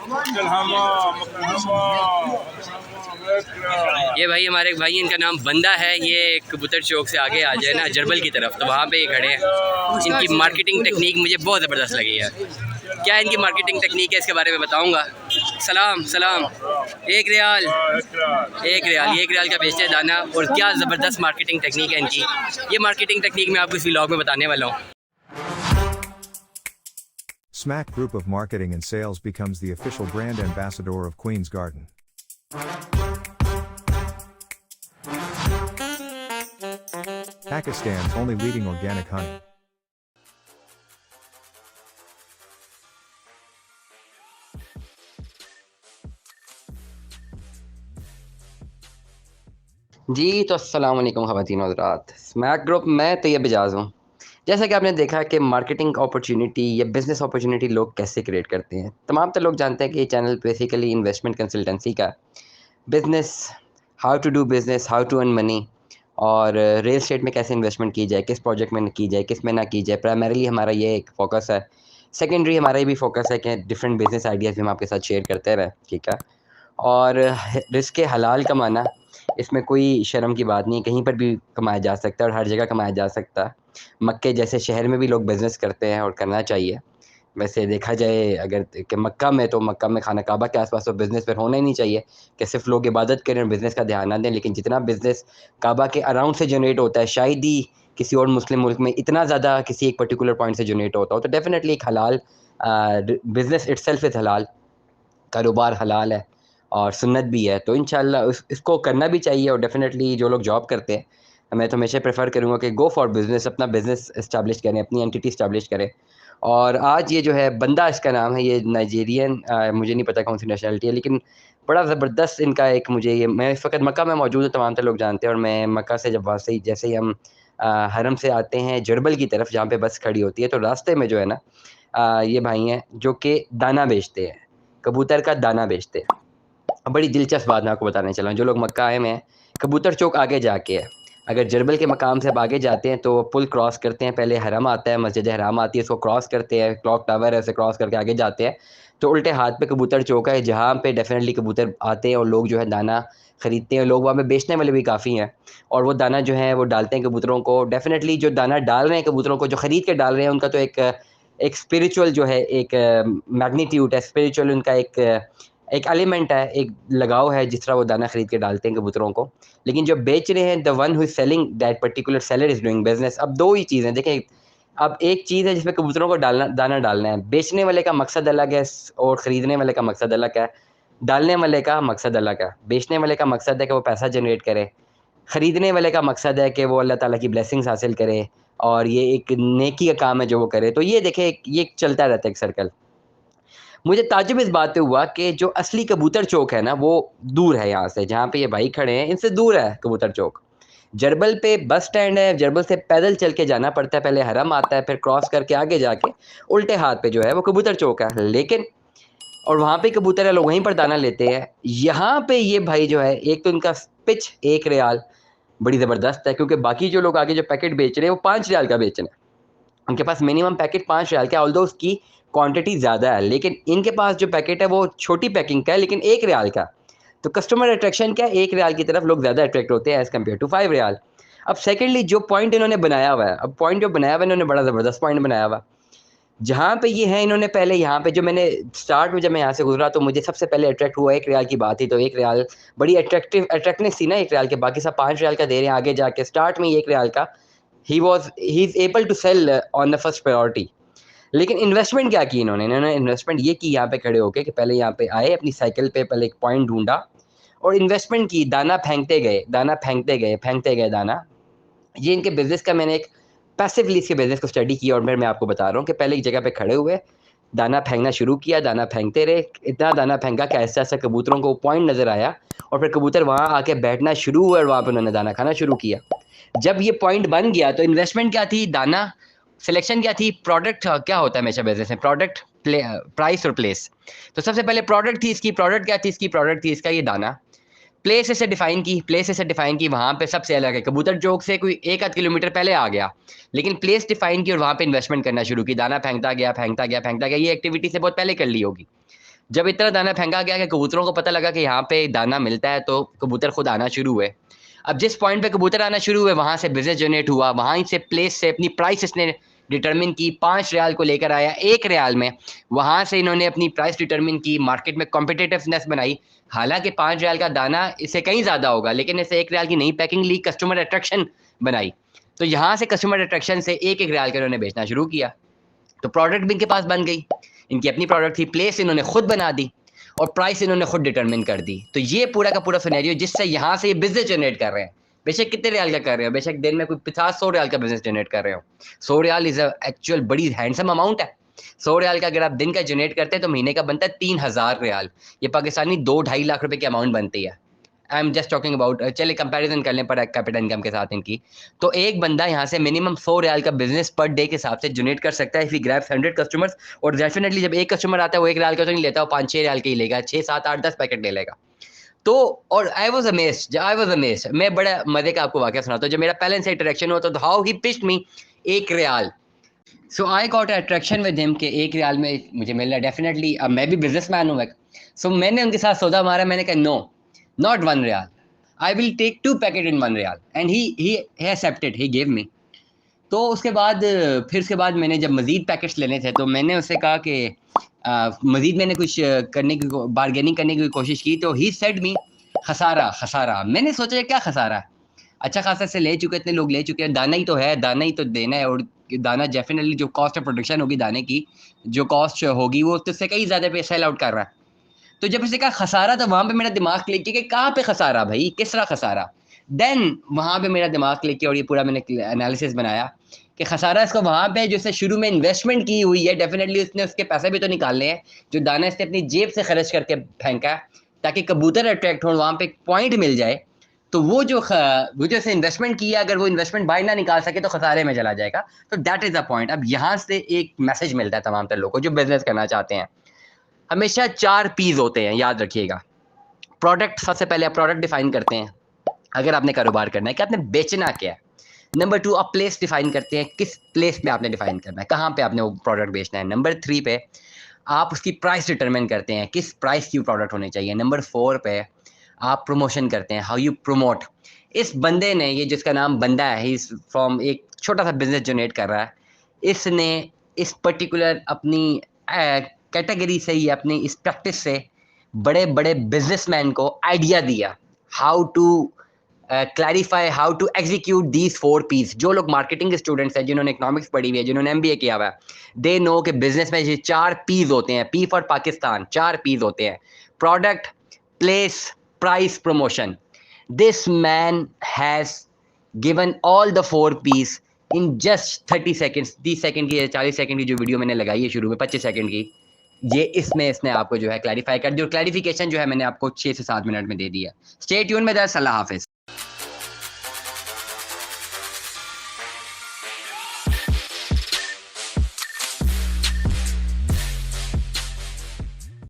ये भाई हमारे एक भाई, इनका नाम बंदा है। ये कबूतर चौक से आगे आ जाए ना जरबल की तरफ, तो वहाँ पे ये खड़े हैं। इनकी मार्केटिंग टेक्निक मुझे बहुत ज़बरदस्त लगी है। क्या इनकी मार्केटिंग टेक्निक है इसके बारे में बताऊंगा। सलाम सलाम। एक रियाल, एक रियाल, एक रियाल का बेचते हैं दाना। और क्या ज़बरदस्त मार्केटिंग टेक्निक है इनकी। ये मार्केटिंग टेक्निक मैं आपको इस व्लॉग में बताने वाला हूँ। Smack Group of Marketing and Sales becomes the official brand ambassador of Queen's Garden. Pakistan's only leading organic honey. जी तो अस्सलाम वालेकुम ख़वातीन और हज़रात, स्मैक ग्रुप में तैयब एजाज़ हूँ। जैसा कि आपने देखा कि मार्केटिंग अपॉर्चुनिटी या बिज़नेस अपॉर्चुनिटी लोग कैसे क्रिएट करते हैं। तमाम तो लोग जानते हैं कि ये चैनल बेसिकली इन्वेस्टमेंट कंसल्टेंसी का business, how to do business, how to earn money, और रियल एस्टेट में कैसे इन्वेस्टमेंट की जाए, किस प्रोजेक्ट में की जाए, किस में ना की जाए। प्राइमरीली हमारा ये एक फ़ोकस है। सेकेंडरी हमारा ये भी फ़ोकस है कि डिफरेंट बिज़नेस आइडियाज़ भी हम आपके साथ शेयर करते रहें, ठीक है। और रिस्क हलाल कमाना, इसमें कोई शर्म की बात नहीं है। कहीं पर भी कमाया जा सकता है और हर जगह कमाया जा सकता है। मक्के जैसे शहर में भी लोग बिज़नेस करते हैं और करना चाहिए। वैसे देखा जाए अगर कि मक्का में, तो मक्का में खाना काबा के आस-पास तो बिज़नेस फिर होना ही नहीं चाहिए कि सिर्फ़ लोग इबादत करें और बिज़नेस का ध्यान ना दें। लेकिन जितना बिज़नेस काबा के अराउंड से जनरेट होता है, शायद ही किसी और मुस्लिम मुल्क में इतना ज़्यादा किसी एक पर्टिकुलर पॉइंट से जनरेट होता हो। तो डेफ़िनेटली एक हलाल बिज़नेस इटसेल्फ इज़ हलाल, कारोबार हलाल है और सुन्नत भी है। तो इंशाअल्लाह इसको करना भी चाहिए। और डेफ़िनेटली जो लोग जॉब करते हैं, मैं तो हमेशा प्रेफ़र करूँगा कि गो फॉर बिज़नेस, अपना बिज़नेस एस्टेब्लिश करें, अपनी एंटिटी एस्टेब्लिश करें। और आज ये जो है बंदा, इसका नाम है, ये नाइजीरियन, मुझे नहीं पता कौन-सी नेशनैलिटी है, लेकिन बड़ा ज़बरदस्त इनका एक मुझे ये, मैं इस वक़्त मक्का में मौजूद हूँ, तमाम तो लोग जानते हैं। और मैं मक्का से जब वहाँ से जैसे ही हम हरम से आते हैं जरबल की तरफ, जहाँ पे बस खड़ी होती है, तो रास्ते में जो है ना, ये भाई हैं जो कि दाना बेचते हैं, कबूतर का दाना बेचते हैं। अब बड़ी दिलचस्प बात मैं आपको बताने चला हूँ। जो लोग मक्का आए हुए हैं, कबूतर चौक आगे जाके है। अगर जरबल के मकाम से आप आगे जाते हैं तो पुल क्रॉस करते हैं, पहले हरम आता है, मस्जिद हराम आती है, उसको क्रॉस करते हैं, क्लॉक टावर है, उसे क्रॉस करके आगे जाते हैं, तो उल्टे हाथ पे कबूतर चौक है, जहाँ पे डेफ़िनेटली कबूतर आते हैं और लोग जो है दाना खरीदते हैं। लोग वहाँ पे बेचने वाले भी काफ़ी हैं और वो दाना जो है वो डालते हैं कबूतरों को। डेफ़िनेटली जो दाना डाल रहे हैं कबूतरों को, जो खरीद के डाल रहे हैं, उनका तो एक स्पिरिचुअल जो है, एक मैग्नीट्यूड है, स्पिरिचुअल उनका एक एलिमेंट है, एक लगाव है, जिस तरह वो दाना खरीद के डालते हैं कबूतरों को। लेकिन जो बेच रहे हैं, the one who is selling, that particular seller is doing business. अब 2 ही चीज़ें देखें, अब एक चीज़ है जिसमें कबूतरों को दाना डालना है। बेचने वाले का मकसद अलग है और खरीदने वाले का मकसद अलग है। डालने वाले का मकसद अलग है। बेचने वाले का मकसद है कि वो पैसा जनरेट करे। खरीदने वाले का मकसद है कि वो अल्लाह ताला की ब्लेसिंग्स हासिल करे और ये एक नेकी का काम है जो वो करे। तो ये देखें, ये चलता रहता है एक सर्कल। मुझे ताज्जुब इस बात पे हुआ कि जो असली कबूतर चौक है ना, वो दूर है यहाँ से, जहाँ पे ये भाई खड़े हैं, इनसे दूर है कबूतर चौक। जरबल पे बस स्टैंड है, जरबल से पैदल चल के जाना पड़ता है, पहले हरम आता है, फिर क्रॉस करके आगे जाके उल्टे हाथ पे जो है वो कबूतर चौक है। लेकिन और वहाँ पे कबूतर है, लोग वहीं पर दाना लेते हैं। यहाँ पे ये भाई जो है, एक तो इनका पिच 1 रियाल बड़ी ज़बरदस्त है, क्योंकि बाकी जो लोग आगे जो पैकेट बेच रहे हैं, वो 5 रियाल का बेच रहे हैं। उनके पास मिनिमम पैकेट 5 रियाल का है, ऑल्दो उसकी क्वांटिटी ज़्यादा है, लेकिन इनके पास जो पैकेट है वो छोटी पैकिंग का है, लेकिन 1 रियाल का। तो कस्टमर अट्रैक्शन क्या है, 1 रियाल की तरफ लोग ज़्यादा अट्रैक्ट होते हैं एज़ कम्पेयर टू 5 रियाल। अब सेकंडली जो पॉइंट इन्होंने बनाया हुआ है, अब पॉइंट जो बनाया हुआ है इन्होंने, बड़ा ज़बरदस्त पॉइंट बनाया हुआ है। जहाँ पे ये हैं, इन्होंने पहले यहाँ पे, जो मैंने स्टार्ट में जब मैं यहाँ से गुज़रा, तो मुझे सबसे पहले अट्रैक्ट हुआ 1 रियाल की बात थी। तो 1 रियाल बड़ी अट्रैक्टिवनेस थी ना 1 रियाल के, बाकी सब 5 रियाल का दे रहे हैं। आगे जाके स्टार्ट में ही 1 रियाल का he is able to sell on the first priority. लेकिन इन्वेस्टमेंट क्या की इन्होंने? इन्होंने इन्वेस्टमेंट ये की, यहाँ पे खड़े होके, कि पहले यहाँ पे आए, अपनी साइकिल पे पहले एक पॉइंट ढूँढा और इन्वेस्टमेंट की। दाना फेंकते गए, दाना फेंकते गए दाना। ये इनके बिज़नेस का, मैंने एक पैसिवली इसके बिज़नेस को स्टडी किया और फिर मैं आपको बता रहा हूँ कि पहले एक जगह पे खड़े हुए, दाना फेंकना शुरू किया, दाना फेंकते रहे। इतना दाना फेंका कि ऐसा-ऐसा कबूतरों को पॉइंट नज़र आया और फिर कबूतर वहाँ आके बैठना शुरू हुए और वहाँ पे उन्होंने दाना खाना शुरू किया। जब ये पॉइंट बन गया, तो इन्वेस्टमेंट क्या थी? दाना। सिलेक्शन क्या थी? प्रोडक्ट क्या होता है हमेशा बिज़नेस में? प्रोडक्ट, प्राइस और प्लेस। तो सबसे पहले प्रोडक्ट थी इसकी। प्रोडक्ट क्या थी इसकी? प्रोडक्ट थी इसका ये दाना। प्लेस इसे डिफ़ाइन की, वहाँ पे सबसे अलग है। कबूतर चौक से कोई 1 आध किलोमीटर पहले आ गया, लेकिन प्लेस डिफ़ाइन की और वहाँ पे इन्वेस्टमेंट करना शुरू की। दाना फेंकता गया, फेंकता गया, फेंकता गया। ये एक्टिविटी से बहुत पहले कर ली होगी। जब इतना दाना फेंका गया कि कबूतरों को पता लगा कि यहाँ पे दाना मिलता है, तो कबूतर खुद आना शुरू हुए। अब जिस पॉइंट पे कबूतर आना शुरू हुए, वहाँ से बिजनेस जनरेट हुआ, वहाँ से प्लेस से अपनी प्राइस इसने डिटरमिन की, 5 रियाल को लेकर आया 1 रियाल में। वहाँ से इन्होंने अपनी प्राइस डिटरमिन की, मार्केट में कॉम्पिटिटिवनेस बनाई। हालांकि 5 रियाल का दाना इससे कहीं ज़्यादा होगा, लेकिन इसे 1 रियाल की नई पैकिंग ली, कस्टमर अट्रैक्शन बनाई। तो यहाँ से कस्टमर अट्रैक्शन से 1-1 रियाल का इन्होंने बेचना शुरू किया। तो प्रोडक्ट भी इनके पास बन गई, इनकी अपनी प्रोडक्ट थी, प्लेस इन्होंने खुद बना दी और प्राइस इन्होंने खुद डिटरमिन कर दी। तो ये पूरा का पूरा सिनेरियो जिससे यहाँ से ये बिजनेस जनरेट कर रहे हैं। बेशक कितने रियाल का कर रहे हो, बेशक दिन में कोई 50-100 रियाल का बिजनेस जनरेट कर रहे हो। 100 रियाल इज एक्चुअल बड़ी हैंडसम अमाउंट है। 100 रियाल का अगर आप दिन का जनरेट करते हैं तो महीने का बनता है 3000 रियाल। ये पाकिस्तानी 2-2.5 लाख रुपए की अमाउंट बनती है। I am just talking about, चलिए कंपैरिजन कर लें पर कैपिटल इनकम के साथ इनकी। तो एक बंदा यहाँ से मिनिमम 100 रियाल का बिजनेस पर डे के हिसाब से जनरेट कर सकता है इफ ही ग्रैब्स 100 कस्टमर्स। और डेफिनेटली जब एक कस्टमर आता है, वो 1 रियाल का तो नहीं लेता, वो 5-6 रियाल के ही लेगा, 6-7-8-10 पैकेट ले लेगा। तो और आई वाज अमेज्ड, मैं बड़ा मजे का आपको वाकया सुनाता हूँ। जब मेरा पहले से इंटरेक्शन हुआ तो how he pitched me 1 riyal. So I got attraction with him कि 1 रियाल में मुझे मिल रहा है डेफिनेटली। अब मैं भी बिजनेसमैन हूँ। सो मैंने उनके साथ सौदा मारा, मैंने कहा no, not 1 riyal, I will take 2 packet in 1 riyal. And he accepted, he gave me. तो उसके बाद फिर उसके बाद मैंने जब मज़ीद पैकेट्स लेने थे तो मैंने उससे कहा कि मज़ीद मैंने कुछ करने की बारगेनिंग करने की कोशिश की। तो ही सेड मी खसारा खसारा। मैंने सोचा क्या खसारा है, अच्छा खासा से ले चुके, इतने लोग ले चुके हैं, दाना ही तो है, दाना ही तो देना है। और दाना डेफिनेटली जो कॉस्ट ऑफ प्रोडक्शन होगी दाने की, जो कॉस्ट होगी वो तो उससे कहीं ज़्यादा पे सेल आउट कर रहा है। तो जब उसने कहा खसारा, तो वहाँ पे मेरा दिमाग क्लिक किया कि कहाँ पे खसारा भाई, किस तरह खसारा। देन वहाँ पे मेरा दिमाग क्लिक किया और ये पूरा मैंने एनालिसिस बनाया कि खसारा इसको वहाँ पे जो इसने शुरू में इन्वेस्टमेंट की हुई है, डेफिनेटली उसने उसके पैसे भी तो निकालने हैं। जो दाना इसने अपनी जेब से खर्च करके फेंका है ताकि कबूतर अट्रैक्ट हो, वहाँ पे एक पॉइंट मिल जाए। तो वो जो इसने इन्वेस्टमेंट किया, अगर वो इन्वेस्टमेंट बाहर ना निकाल सके तो खसारे में चला जाएगा। तो दैट इज़ द पॉइंट। अब यहाँ से एक मैसेज मिलता है तमाम तर लोगों को जो बिजनेस करना चाहते हैं। हमेशा 4 पीज़ होते हैं, याद रखिएगा। प्रोडक्ट, सबसे पहले आप प्रोडक्ट डिफाइन करते हैं, अगर आपने कारोबार करना है कि आपने बेचना क्या है। नंबर 2, आप प्लेस डिफाइन करते हैं, किस प्लेस पे आपने डिफाइन करना है, कहाँ पे आपने वो प्रोडक्ट बेचना है। नंबर 3 पे आप उसकी प्राइस डिटरमिन करते हैं, किस प्राइस की प्रोडक्ट होनी चाहिए। नंबर 4 पे आप प्रमोशन करते हैं, हाउ यू प्रमोट। इस बंदे ने, ये जिसका नाम बंदा है, ही इज फ्रॉम एक छोटा सा बिजनेस जनरेट कर रहा है, इसने इस पर्टिकुलर अपनी कैटेगरी से ही, अपनी इस प्रैक्टिस से बड़े बड़े बिजनेसमैन को आइडिया दिया how to clarify, how to execute these 4 piece. जो लोग मार्केटिंग के स्टूडेंट्स हैं, जिन्होंने इकोनॉमिक्स पढ़ी हुई है, जिन्होंने MBA किया हुआ है, दे नो कि बिजनेस में ये 4 पीस होते हैं। पी फॉर पाकिस्तान, 4 पीस होते हैं: product, place, price, promotion. This man has given all the 4 Ps in just 30 seconds. 30 second की, 40 सेकंड की जो वीडियो मैंने लगाई है शुरू में, 25 सेकंड की, ये इसमें इसने आपको जो है क्लैरिफाई कर दी। और क्लैरिफिकेशन जो है मैंने आपको 6 से 7 मिनट में दे दिया। स्टे ट्यून में, अल्लाह हाफिज।